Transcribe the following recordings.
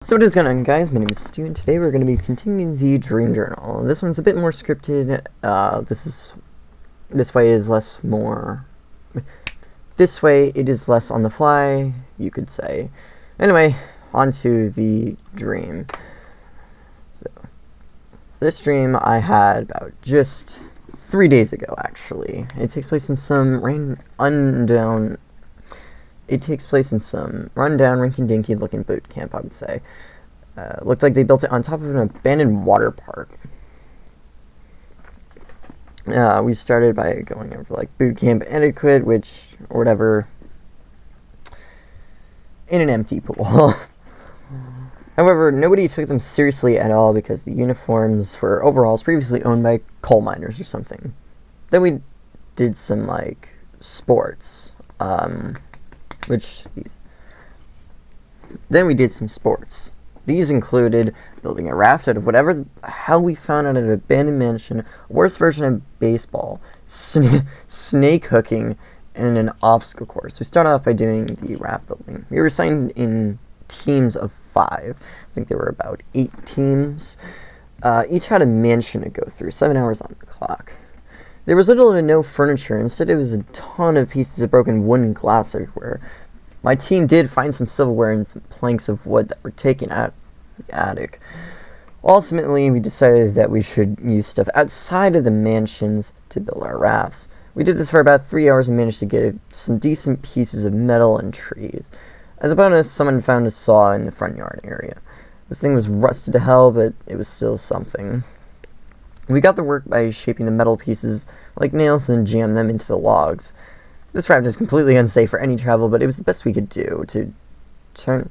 So what is going on, guys? My name is Stu, and today we're going to be continuing the Dream Journal. This one's a bit more scripted. This way it is less on the fly, you could say. Anyway, on to the dream. So this dream I had about just 3 days ago, actually. It takes place in some rundown, rinky-dinky looking boot camp, I would say. Looked like they built it on top of an abandoned water park. We started by going over boot camp etiquette, or whatever, in an empty pool. However, nobody took them seriously at all because the uniforms were overalls previously owned by coal miners or something. Then we did some sports. Then we did some sports. These included building a raft out of whatever the hell we found at an abandoned mansion, worst version of baseball, snake hooking, and an obstacle course. We started off by doing the raft building. We were assigned in teams of 5. I think there were about 8 teams. Each had a mansion to go through, 7 hours on the clock. There was little to no furniture. Instead, it was a ton of pieces of broken wood and glass everywhere. My team did find some silverware and some planks of wood that were taken out of the attic. Ultimately, we decided that we should use stuff outside of the mansions to build our rafts. We did this for about 3 hours and managed to get some decent pieces of metal and trees. As a bonus, someone found a saw in the front yard area. This thing was rusted to hell, but it was still something. We got the work by shaping the metal pieces like nails and then jammed them into the logs. This raft is completely unsafe for any travel, but it was the best we could do. To turn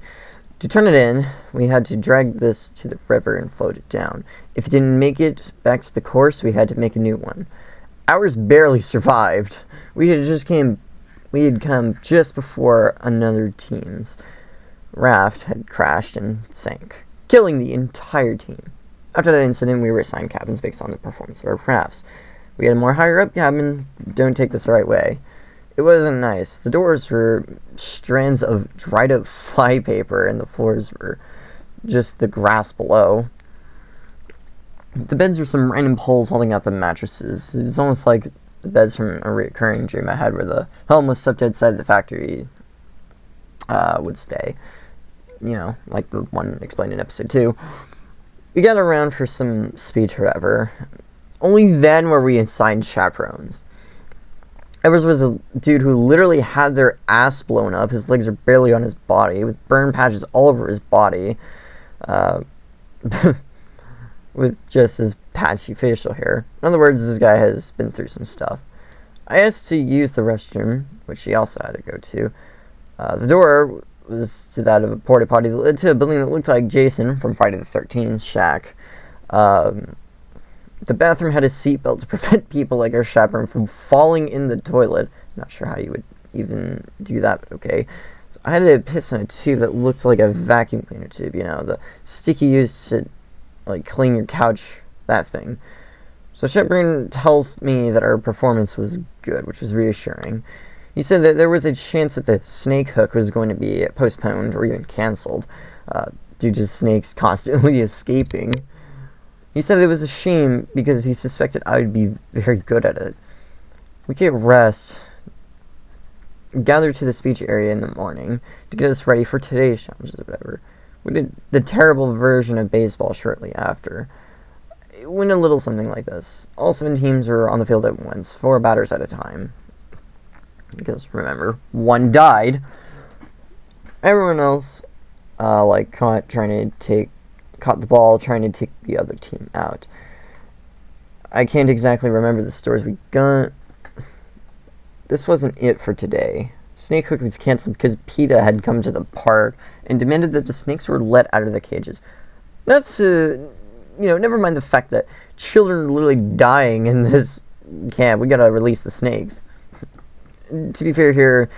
it in, we had to drag this to the river and float it down. If it didn't make it back to the course, we had to make a new one. Ours barely survived. We had come just before another team's raft had crashed and sank, killing the entire team. After that incident, we were assigned cabins based on the performance of our rafts. We had a more higher-up cabin. Don't take this the right way. It wasn't nice. The doors were strands of dried-up flypaper, and the floors were just the grass below. The beds were some random poles holding out the mattresses. It was almost like the beds from a recurring dream I had where the helm was stuffed outside the factory would stay. You know, like the one explained in episode 2. We got around for some speech or whatever. Only then were we assigned chaperones. Ours was a dude who literally had their ass blown up. His legs are barely on his body, with burn patches all over his body, with just his patchy facial hair. In other words, this guy has been through some stuff. I asked to use the restroom, which he also had to go to. The door was to that of a porta potty that led to a building that looked like Jason from Friday the 13th shack. The bathroom had a seatbelt to prevent people like our chaperone from falling in the toilet. Not sure how you would even do that, but okay. So I had to piss in a tube that looked like a vacuum cleaner tube, you know, the stick you use to clean your couch, that thing. So chaperone tells me that our performance was good, which was reassuring. He said that there was a chance that the snake hook was going to be postponed or even canceled due to snakes constantly escaping. He said it was a shame because he suspected I would be very good at it. We get rest, gathered to the speech area in the morning to get us ready for today's challenges or whatever. We did the terrible version of baseball shortly after. It went a little something like this. All 7 teams were on the field at once, 4 batters at a time. Because, remember, 1 died. Everyone else, caught the ball trying to take the other team out. I can't exactly remember the stores we got. This wasn't it for today. Snake hook was canceled because PETA had come to the park and demanded that the snakes were let out of the cages. That's, never mind the fact that children are literally dying in this camp. We gotta release the snakes. To be fair here,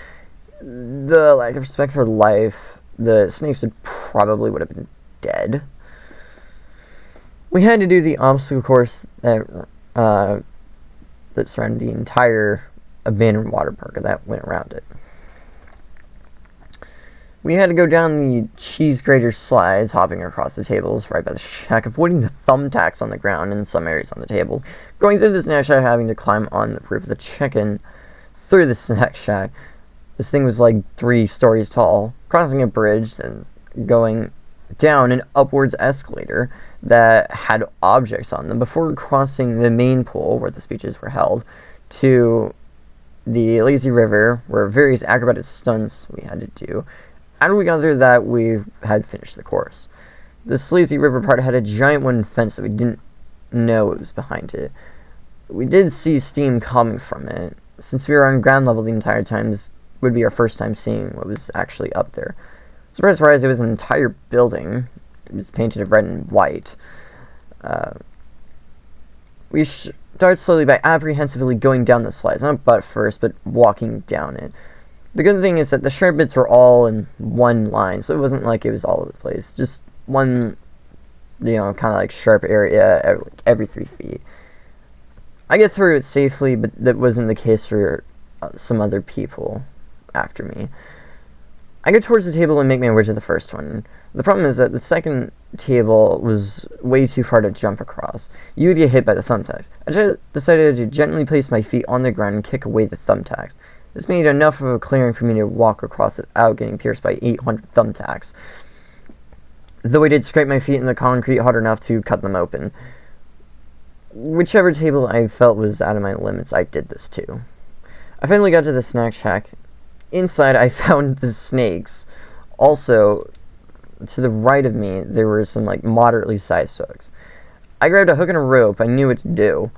the lack of respect for life, the snakes would have been dead. We had to do the obstacle course that surrounded the entire abandoned water park that went around it. We had to go down the cheese grater slides, hopping across the tables right by the shack, avoiding the thumbtacks on the ground and some areas on the tables. Going through the snack shack, having to climb on the roof of the chicken through the snack shack. This thing was like 3 stories tall. Crossing a bridge, then going down an upwards escalator that had objects on them before crossing the main pool where the speeches were held to the lazy river where various acrobatic stunts we had to do. After we got through that, we had finished the course. This lazy river part had a giant wooden fence that we didn't know it was behind it. We did see steam coming from it. Since we were on ground level the entire time, this would be our first time seeing what was actually up there. Surprise, surprise, it was an entire building. It was painted red and white. We started slowly by apprehensively going down the slides, not butt first, but walking down it. The good thing is that the sharp bits were all in one line, so it wasn't like it was all over the place. Just one, kind of like sharp area every 3 feet. I get through it safely, but that wasn't the case for some other people after me. I go towards the table and make my way to the first one. The problem is that the second table was way too far to jump across. You would get hit by the thumbtacks. I decided to gently place my feet on the ground and kick away the thumbtacks. This made enough of a clearing for me to walk across without getting pierced by 800 thumbtacks. Though I did scrape my feet in the concrete hard enough to cut them open. Whichever table I felt was out of my limits, I did this too. I finally got to the snack shack. Inside, I found the snakes. Also, to the right of me, there were some moderately sized hooks. I grabbed a hook and a rope. I knew what to do.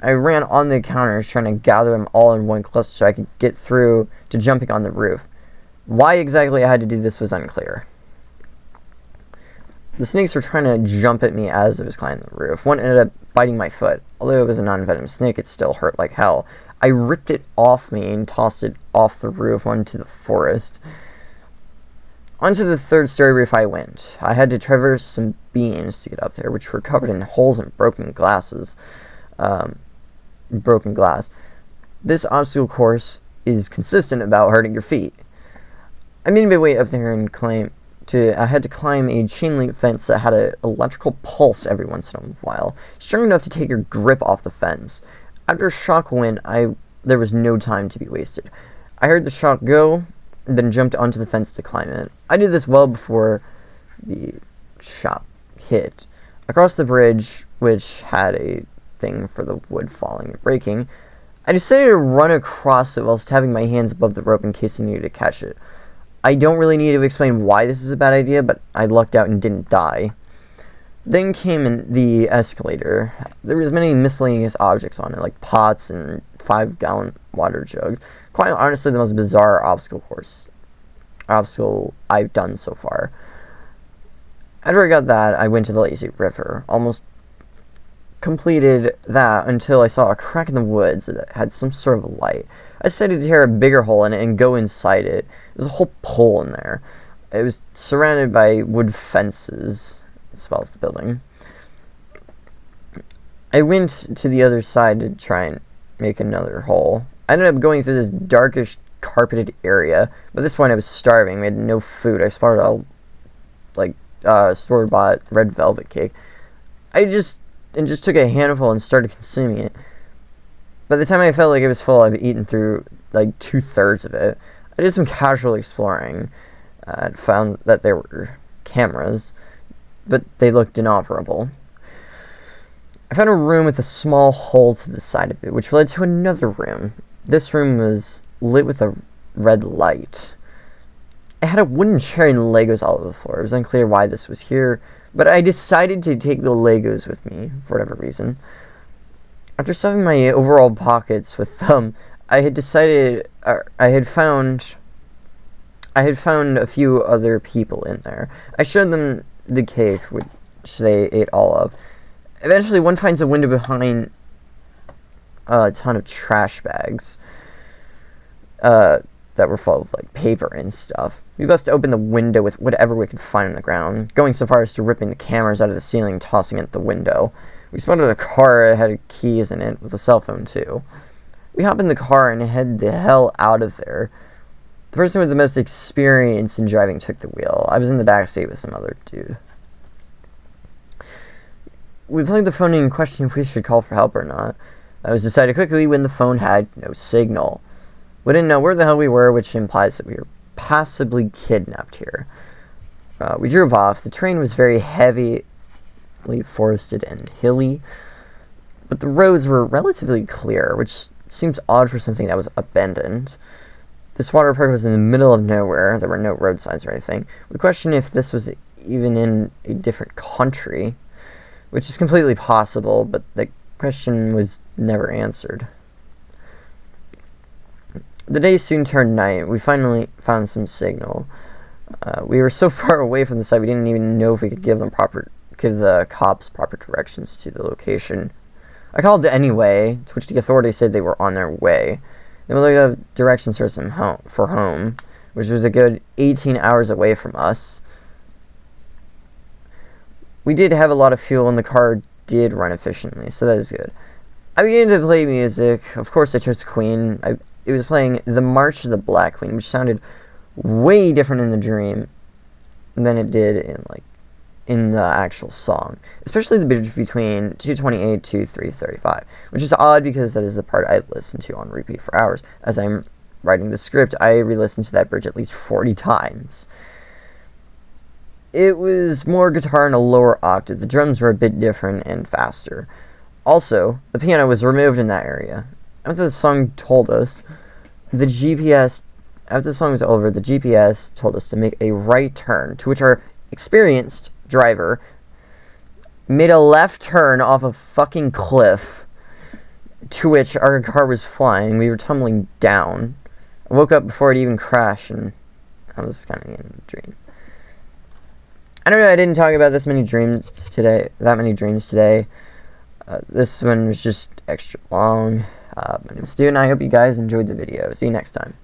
I ran on the counters trying to gather them all in one cluster so I could get through to jumping on the roof. Why exactly I had to do this was unclear. The snakes were trying to jump at me as I was climbing the roof. One ended up biting my foot. Although it was a non-venomous snake, it still hurt like hell. I ripped it off me and tossed it off the roof onto the forest. Onto the 3rd story roof I went. I had to traverse some beams to get up there, which were covered in holes and broken glass. This obstacle course is consistent about hurting your feet. I made my way up there and I had to climb a chain link fence that had an electrical pulse every once in a while, strong enough to take your grip off the fence. After a shock went, there was no time to be wasted. I heard the shock go, then jumped onto the fence to climb it. I did this well before the shock hit. Across the bridge, which had a thing for the wood falling and breaking, I decided to run across it whilst having my hands above the rope in case I needed to catch it. I don't really need to explain why this is a bad idea, but I lucked out and didn't die. Then came the escalator. There was many miscellaneous objects on it, like pots and 5-gallon water jugs. Quite honestly, the most bizarre obstacle I've done so far. After I got that, I went to the lazy river. Almost completed that until I saw a crack in the woods that had some sort of light. I decided to tear a bigger hole in it and go inside it. There's a whole pole in there. It was surrounded by wood fences, as well as the building. I went to the other side to try and make another hole. I ended up going through this darkish, carpeted area. By this point, I was starving. We had no food. I spotted a store-bought red velvet cake. I just took a handful and started consuming it. By the time I felt like it was full, I'd eaten through 2/3 of it. I did some casual exploring. And found that there were cameras, but they looked inoperable. I found a room with a small hole to the side of it, which led to another room. This room was lit with a red light. It had a wooden chair and Legos all over the floor. It was unclear why this was here, but I decided to take the Legos with me, for whatever reason. After stuffing my overall pockets with them, I had found a few other people in there. I showed them the cake, which they ate all of. Eventually, one finds a window behind a ton of trash bags that were full of paper and stuff. We bust open the window with whatever we could find on the ground, going so far as to ripping the cameras out of the ceiling and tossing it at the window. We spotted a car that had keys in it with a cell phone too. We hop in the car and head the hell out of there. The person with the most experience in driving took the wheel. I was in the back seat with some other dude. We plugged the phone in and questioned if we should call for help or not. That was decided quickly when the phone had no signal. We didn't know where the hell we were, which implies that we were possibly kidnapped here. We drove off. The terrain was very heavily forested and hilly, but the roads were relatively clear, which seems odd for something that was abandoned. This water park was in the middle of nowhere. There were no road signs or anything. We questioned if this was even in a different country, which is completely possible, but the question was never answered. The day soon turned night. We finally found some signal. We were so far away from the site we didn't even know if we could give the cops proper directions to the location. I called anyway, to which the authorities said they were on their way. They were looking at directions for home, which was a good 18 hours away from us. We did have a lot of fuel and the car did run efficiently, so that is good. I began to play music. Of course I chose Queen. It was playing The March of the Black Queen, which sounded way different in the dream than it did in the actual song. Especially the bridge between 228 to 335, which is odd because that is the part I listened to on repeat for hours. As I'm writing the script, I re-listened to that bridge at least 40 times. It was more guitar in a lower octave. The drums were a bit different and faster. Also, the piano was removed in that area. After the song told us, after the song was over, the GPS told us to make a right turn, to which our experienced driver made a left turn off a fucking cliff, to which our car was flying. We were tumbling down. I woke up before it even crashed, and I was kind of in a dream. I don't know, I didn't talk about that many dreams today. This one was just extra long. My name is Stu, and I hope you guys enjoyed the video. See you next time.